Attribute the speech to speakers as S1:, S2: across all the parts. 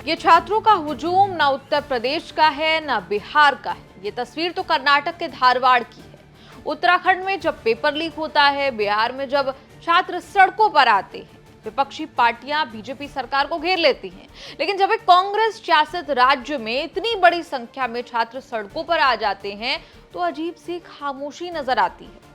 S1: ये छात्रों का हुजूम न उत्तर प्रदेश का है न बिहार का है। ये तस्वीर तो कर्नाटक के धारवाड़ की है। उत्तराखंड में जब पेपर लीक होता है, बिहार में जब छात्र सड़कों पर आते हैं, विपक्षी पार्टियां बीजेपी सरकार को घेर लेती हैं। लेकिन जब एक कांग्रेस शासित राज्य में इतनी बड़ी संख्या में छात्र सड़कों पर आ जाते हैं तो अजीब सी खामोशी नजर आती है।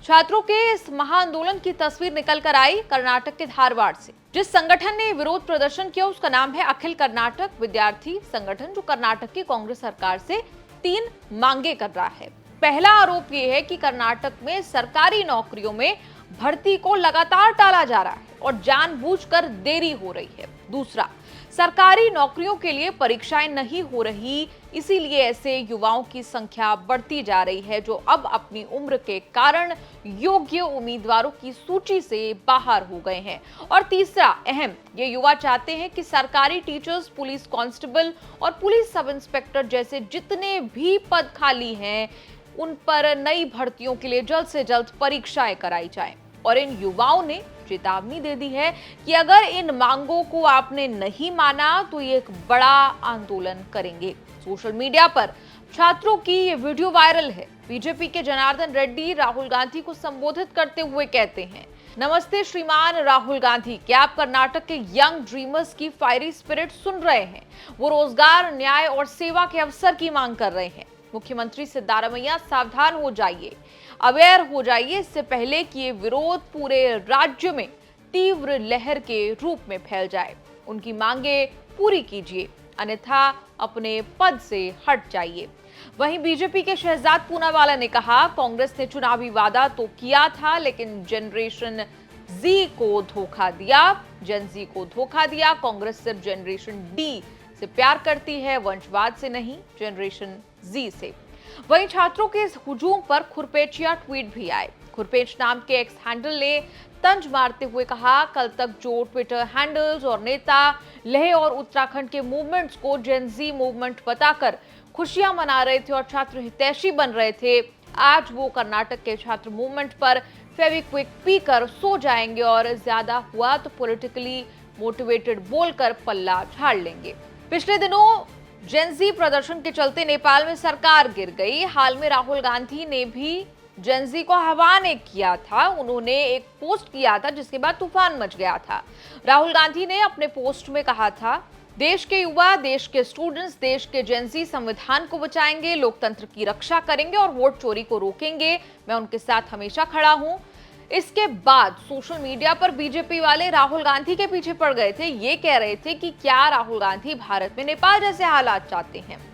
S1: छात्रों के इस महाआंदोलन की तस्वीर निकल कर आई कर्नाटक के धारवाड़ से। जिस संगठन ने विरोध प्रदर्शन किया उसका नाम है अखिल कर्नाटक विद्यार्थी संगठन, जो कर्नाटक की कांग्रेस सरकार से 3 मांगे कर रहा है। पहला आरोप यह है कि कर्नाटक में सरकारी नौकरियों में भर्ती को लगातार टाला जा रहा है और जानबूझकर देरी हो रही है। दूसरा, सरकारी नौकरियों के लिए परीक्षाएं नहीं हो रही, इसीलिए ऐसे युवाओं की संख्या बढ़ती जा रही है जो अब अपनी उम्र के कारण योग्य उम्मीदवारों की सूची से बाहर हो गए हैं। और तीसरा अहम, ये युवा चाहते हैं कि सरकारी टीचर्स, पुलिस कांस्टेबल और पुलिस सब इंस्पेक्टर जैसे जितने भी पद खाली हैं उन पर नई भर्तियों के लिए जल्द से जल्द परीक्षाएं कराई जाए। और इन युवाओं ने चेतावनी दे दी है कि अगर इन मांगों को आपने नहीं माना तो ये एक बड़ा आंदोलन करेंगे। सोशल मीडिया पर छात्रों की ये वीडियो वायरल है। बीजेपी के जनार्दन रेड्डी राहुल गांधी को संबोधित करते हुए कहते हैं, नमस्ते श्रीमान राहुल गांधी, क्या आप कर्नाटक के यंग ड्रीमर्स की फायरी स्पिरिट सुन रहे हैं? वो रोजगार, न्याय और सेवा के अवसर की मांग कर रहे हैं। मुख्यमंत्री सिद्धारमैया, सावधान हो जाइए, अवेयर हो जाइए, इससे पहले कि ये विरोध पूरे राज्य में तीव्र लहर के रूप में फैल जाए। उनकी मांगे पूरी कीजिए, अन्यथा अपने पद से हट जाइए। वहीं बीजेपी के शहजाद पूनावाला ने कहा, कांग्रेस ने चुनावी वादा तो किया था लेकिन जनरेशन जी को धोखा दिया, जेन जी को धोखा दिया। कांग्रेस सिर्फ जनरेशन डी से प्यार करती है, वंशवाद से नहीं, जनरेशन जी से। वहीं छात्रों के इस हुजूम पर खुरपेचिया ट्वीट भी आए। खुरपेच नाम के एक्स हैंडल ने तंज मारते हुए कहा, कल तक जो ट्विटर हैंडल्स और नेता लेह और उत्तराखंड के मूवमेंट्स को जेनजी मूवमेंट बताकर खुशियां मना रहे थे और छात्र हितैषी बन रहे थे, आज वो कर्नाटक के छात्र मूवमेंट पर फेविक्विक पीकर सो जाएंगे और ज्यादा हुआ तो पॉलिटिकली मोटिवेटेड बोलकर पल्ला झाड़ लेंगे। पिछले दिनों जेनजी प्रदर्शन के चलते नेपाल में सरकार गिर गई। हाल में राहुल गांधी ने भी जेनजी को आह्वान किया था। उन्होंने एक पोस्ट किया था जिसके बाद तूफान मच गया था। राहुल गांधी ने अपने पोस्ट में कहा था, देश के युवा, देश के स्टूडेंट्स, देश के जेनजी संविधान को बचाएंगे, लोकतंत्र की रक्षा करेंगे और वोट चोरी को रोकेंगे। मैं उनके साथ हमेशा खड़ा हूं। इसके बाद सोशल मीडिया पर बीजेपी वाले राहुल गांधी के पीछे पड़ गए थे। ये कह रहे थे कि क्या राहुल गांधी भारत में नेपाल जैसे हालात चाहते हैं।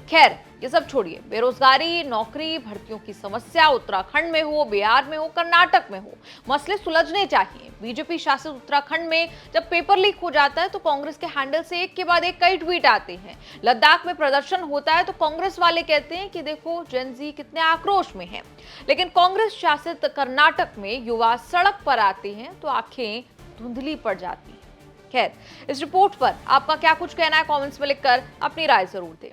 S1: खैर, ये सब छोड़िए। बेरोजगारी, नौकरी, भर्तियों की समस्या उत्तराखंड में हो, बिहार में हो, कर्नाटक में हो, मसले सुलझने चाहिए। बीजेपी शासित उत्तराखंड में जब पेपर लीक हो जाता है तो कांग्रेस के हैंडल से एक के बाद एक कई ट्वीट आते हैं। लद्दाख में प्रदर्शन होता है तो कांग्रेस वाले कहते हैं कि देखो जेनजी कितने आक्रोश में है। लेकिन कांग्रेस शासित कर्नाटक में युवा सड़क पर आते हैं तो आंखें धुंधली पड़ जाती हैं। खैर, इस रिपोर्ट पर आपका क्या कुछ कहना है, कमेंट्स में लिखकर अपनी राय जरूर दें।